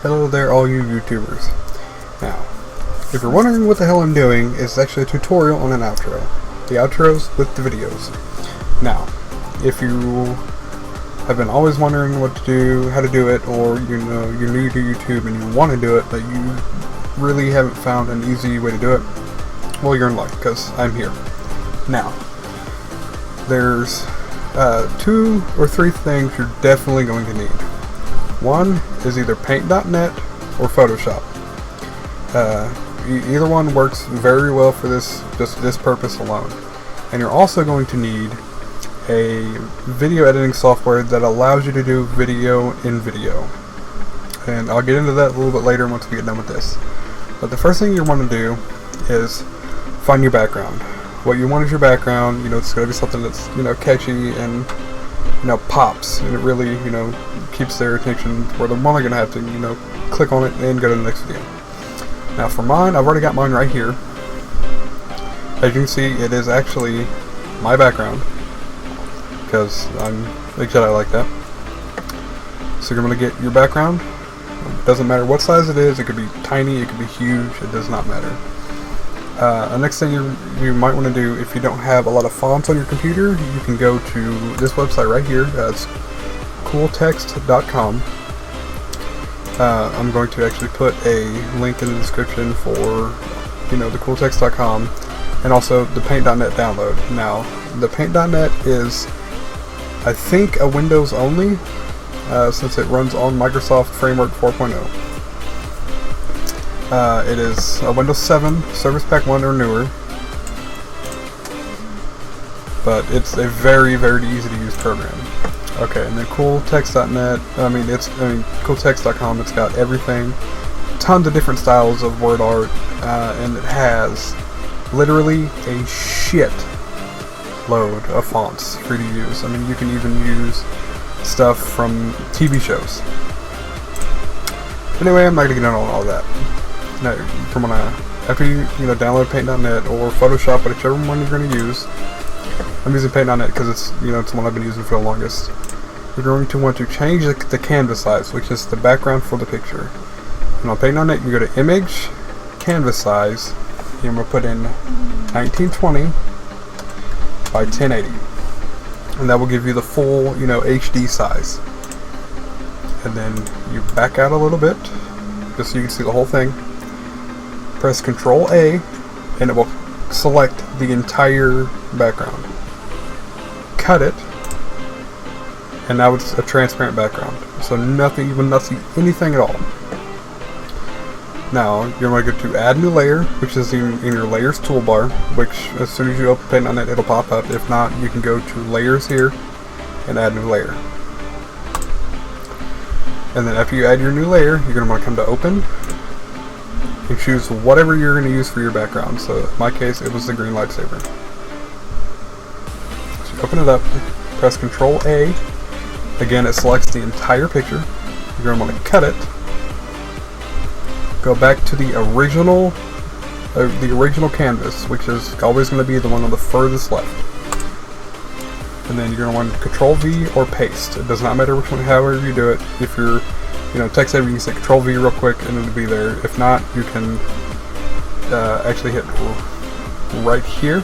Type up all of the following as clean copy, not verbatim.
Hello there, all you YouTubers. Now, if you're wondering what the hell I'm doing, it's actually a tutorial on an outro. The outros with the videos. Now, if you have been always wondering what to do, how to do it, or you know you're new to YouTube and you want to do it, but you really haven't found an easy way to do it, well, you're in luck, because I'm here. Now, there's 2 or 3 things you're definitely going to need. One is either paint.net or Photoshop. Either one works very well for just this purpose alone. And you're also going to need a video editing software that allows you to do video in video. And I'll get into that a little bit later once we get done with this. But the first thing you want to do is find your background. What you want is your background, it's going to be something that's, catchy and, pops, and it really, keeps their attention where they're only going to have to, click on it and go to the next video. Now for mine, I've already got mine right here. As you can see, it is actually my background, because I'm a Jedi like that. So you're going to get your background. It doesn't matter what size it is, it could be tiny, it could be huge, it does not matter. The next thing you might want to do, if you don't have a lot of fonts on your computer, you can go to this website right here. It's cooltext.com. I'm going to actually put a link in the description for the cooltext.com and also the paint.net download. Now, the paint.net is, I think, a Windows only, since it runs on Microsoft Framework 4.0. It is a Windows 7 Service Pack 1 or newer, but it's a very, very easy to use program. Okay, and then cooltext.net, cooltext.com, it's got everything, tons of different styles of word art, and it has literally a shit load of fonts for you to use. You can even use stuff from TV shows. Anyway, I'm not going to get into all that. Now, after you download paint.net or Photoshop, whichever one you're going to use, I'm using paint.net because it's it's the one I've been using for the longest. You're going to want to change the canvas size, which is the background for the picture. And on paint.net, you go to Image, Canvas Size, and I'm going to put in 1920 by 1080, and that will give you the full HD size. And then you back out a little bit, just so you can see the whole thing. Press CTRL+A, and it will select the entire background. Cut it, and now it's a transparent background, so nothing, you will not see anything at all. Now you're going to go to Add New Layer, which is in your Layers toolbar, which as soon as you open paint.net, it'll pop up. If not, you can go to Layers here and Add New Layer. And then after you add your new layer, you're going to want to come to Open and choose whatever you're going to use for your background. So in my case, it was the green lightsaber. So you open it up, press CTRL+A. Again, it selects the entire picture. You're going to want to cut it. Go back to the original canvas, which is always going to be the one on the furthest left. And then you're going to want CTRL+V or paste. It does not matter which one, however you do it. If you're, text editor, you can say CTRL+V real quick and it'll be there. If not, you can actually hit right here,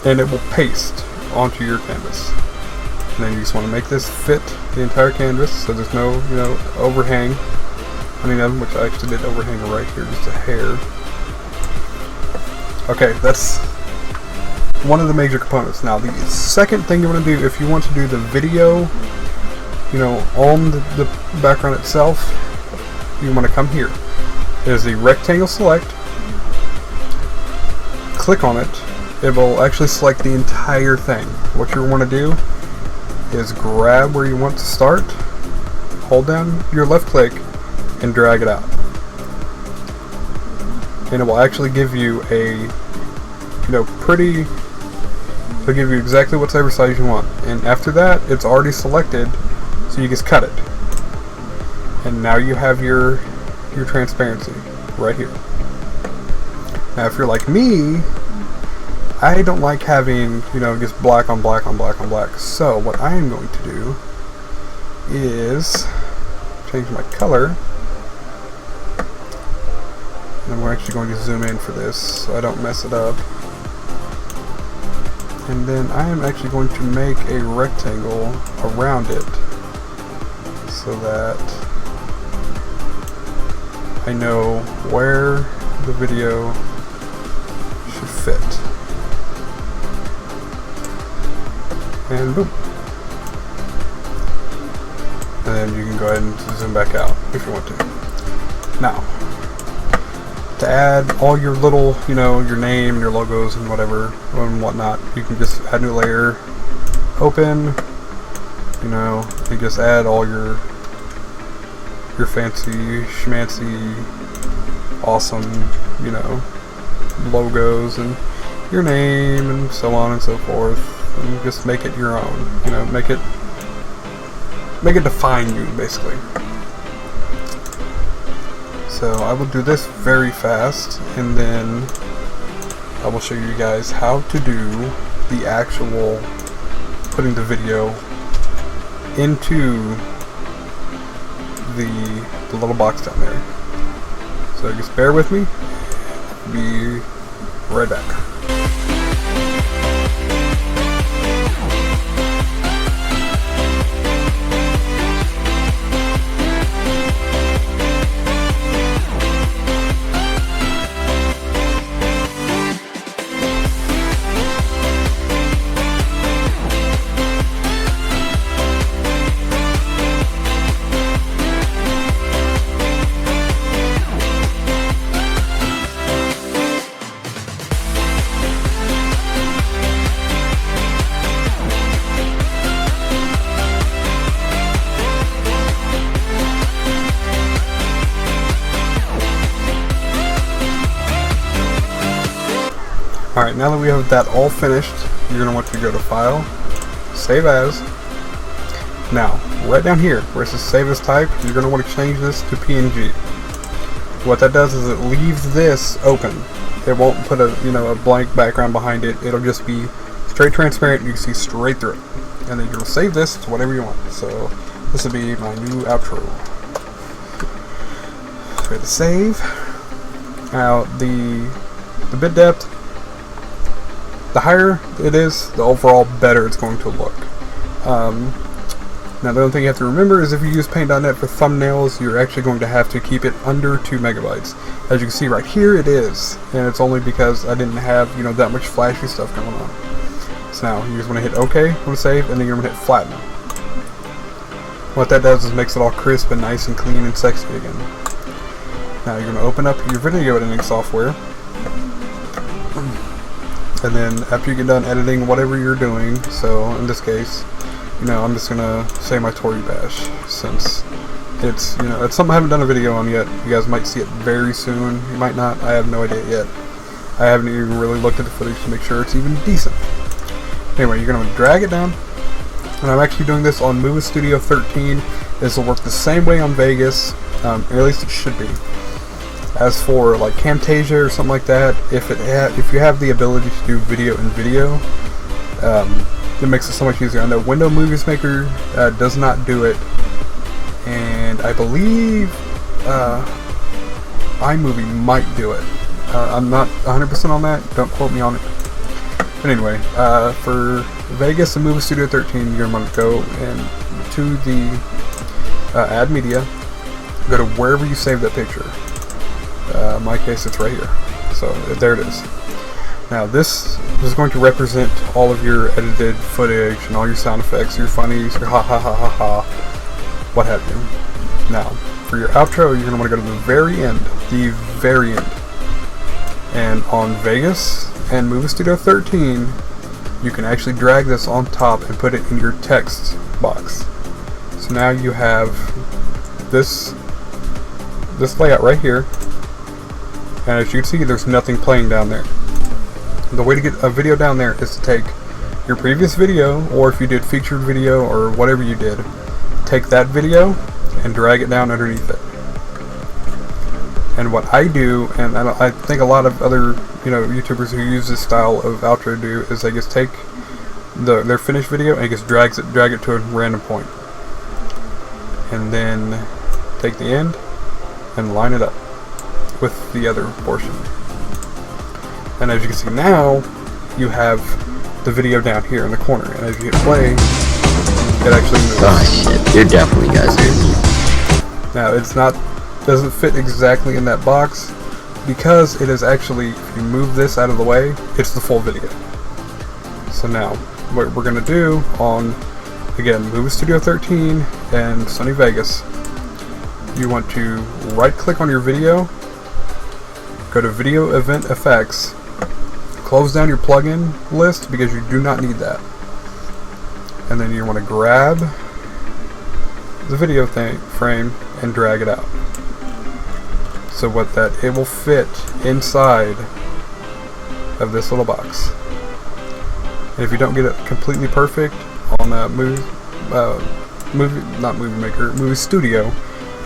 and it will paste onto your canvas. And then you just want to make this fit the entire canvas, so there's no, overhang on any of them, which I actually did overhang right here, just a hair. Okay, that's one of the major components. Now, the second thing you want to do, if you want to do the video, on the background itself, you want to come here. There's the rectangle select. Click on it. It will actually select the entire thing. What you want to do is grab where you want to start, hold down your left click, and drag it out. And it will actually give you a, it'll give you exactly whatever size you want. And after that, it's already selected, so you just cut it. And now you have your transparency right here. Now if you're like me, I don't like having, just black on black on black on black. So what I am going to do is change my color. And we're actually going to zoom in for this so I don't mess it up. And then I am actually going to make a rectangle around it so that I know where the video should fit. And boom. And then you can go ahead and zoom back out if you want to. Now, to add all your little, your name and your logos and whatever and whatnot, you can just add a new layer, open, and just add all your fancy schmancy awesome logos and your name and so on and so forth, and just make it your own. Make it define you, basically. So I will do this very fast, and then I will show you guys how to do the actual putting the video into the little box down there. So just bear with me. Be right back. Alright, now that we have that all finished, you're going to want to go to File, Save As. Now, right down here where it says Save As Type, you're going to want to change this to PNG. What that does is it leaves this open. It won't put a blank background behind it. It'll just be straight transparent. You can see straight through it. And then you're going to save this to whatever you want. So this will be my new outro. So we hit the save. Now the bit depth, the higher it is, the overall better it's going to look. Now the only thing you have to remember is if you use Paint.net for thumbnails, you're actually going to have to keep it under 2 megabytes. As you can see right here, it is, and it's only because I didn't have that much flashy stuff going on. So now you just want to hit OK, want to save, and then you're going to hit flatten. What that does is makes it all crisp and nice and clean and sexy again. Now you're going to open up your video editing software. And then after you get done editing whatever you're doing, so in this case, I'm just gonna say my Tory bash, since it's it's something I haven't done a video on yet. You guys might see it very soon. You might not. I have no idea yet. I haven't even really looked at the footage to make sure it's even decent. Anyway, you're gonna drag it down, and I'm actually doing this on Movie Studio 13. This will work the same way on Vegas, or at least it should be. As for like Camtasia or something like that, if you have the ability to do video in video, it makes it so much easier. I know Windows Movies Maker does not do it, and I believe iMovie might do it. I'm not 100% on that. Don't quote me on it. But anyway, for Vegas and Movie Studio 13, you're going to go to the Add Media, go to wherever you save that picture. In my case, it's right here. So there it is. Now this is going to represent all of your edited footage and all your sound effects, your funnies, your ha ha ha ha ha, what have you. Now, for your outro, you're going to want to go to the very end. And on Vegas and Movie Studio 13, you can actually drag this on top and put it in your text box. So now you have this layout right here. And as you can see, there's nothing playing down there. The way to get a video down there is to take your previous video, or if you did featured video or whatever you did, take that video and drag it down underneath it. And what I do, and I think a lot of other YouTubers who use this style of outro do, is they just take their finished video and just drag it to a random point. And then take the end and line it up with the other portion. And as you can see now, you have the video down here in the corner, and as you hit play, it actually moves. Oh shit, you're definitely guys are. Now it's not, doesn't fit exactly in that box, because it is actually, if you move this out of the way, it's the full video. So now, what we're going to do on, again, Movie Studio 13 and Sony Vegas, you want to right click on your video, go to Video Event Effects, close down your plugin list because you do not need that. And then you want to grab the video frame and drag it out. So what that, it will fit inside of this little box. And if you don't get it completely perfect on Movie Studio,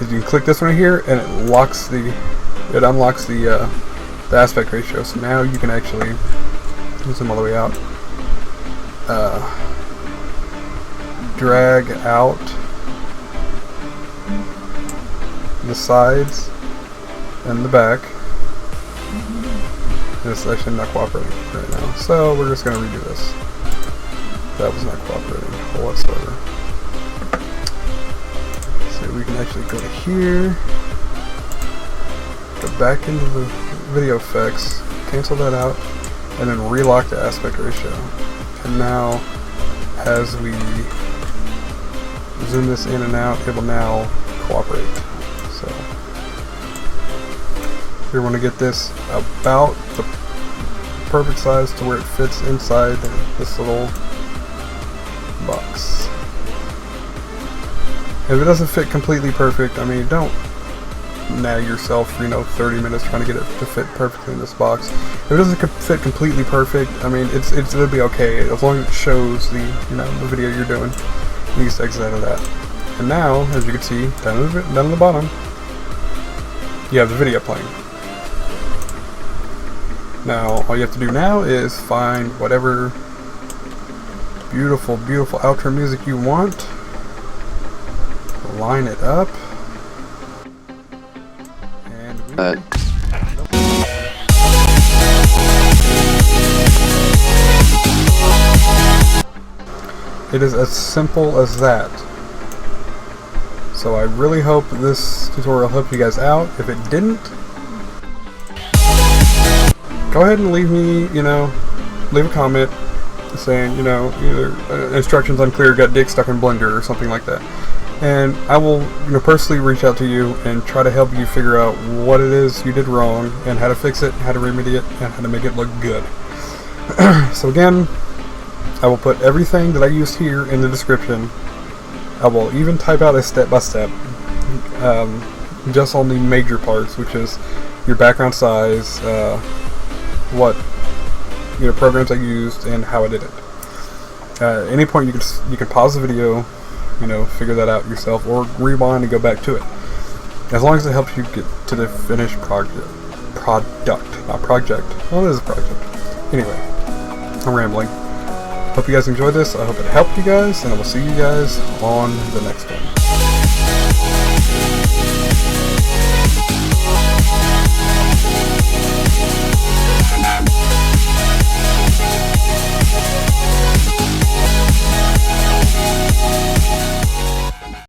is you can click this one right here and it unlocks the aspect ratio. So now you can actually zoom all the way out, drag out the sides and the back. It's actually not cooperating right now, so we're just going to redo this. That was not cooperating whatsoever. So we can actually go to here, go back into the video effects, cancel that out, and then relock the aspect ratio. And now, as we zoom this in and out, it will now cooperate. So we want to get this about the perfect size to where it fits inside this little box. If it doesn't fit completely perfect, I mean, don't nag yourself for 30 minutes trying to get it to fit perfectly in this box. If it doesn't fit completely perfect, I mean, it'll be okay as long as it shows the the video you're doing. You just exit out of that. And now, as you can see down at the bottom, you have the video playing. Now, all you have to do now is find whatever beautiful, beautiful outro music you want, line it up, and it is as simple as that. So I really hope this tutorial helped you guys out. If it didn't, go ahead and leave me, leave a comment saying, either instructions unclear, got dick stuck in Blender or something like that. And I will, personally reach out to you and try to help you figure out what it is you did wrong and how to fix it, how to remedy it, and how to make it look good. So again, I will put everything that I used here in the description. I will even type out a step-by-step, just on the major parts, which is your background size, what programs I used, and how I did it. At any point you can pause the video, figure that out yourself, or rewind and go back to it. As long as it helps you get to the finished product, not project. Well, it is a project. Anyway, I'm rambling. Hope you guys enjoyed this. I hope it helped you guys, and I will see you guys on the next one.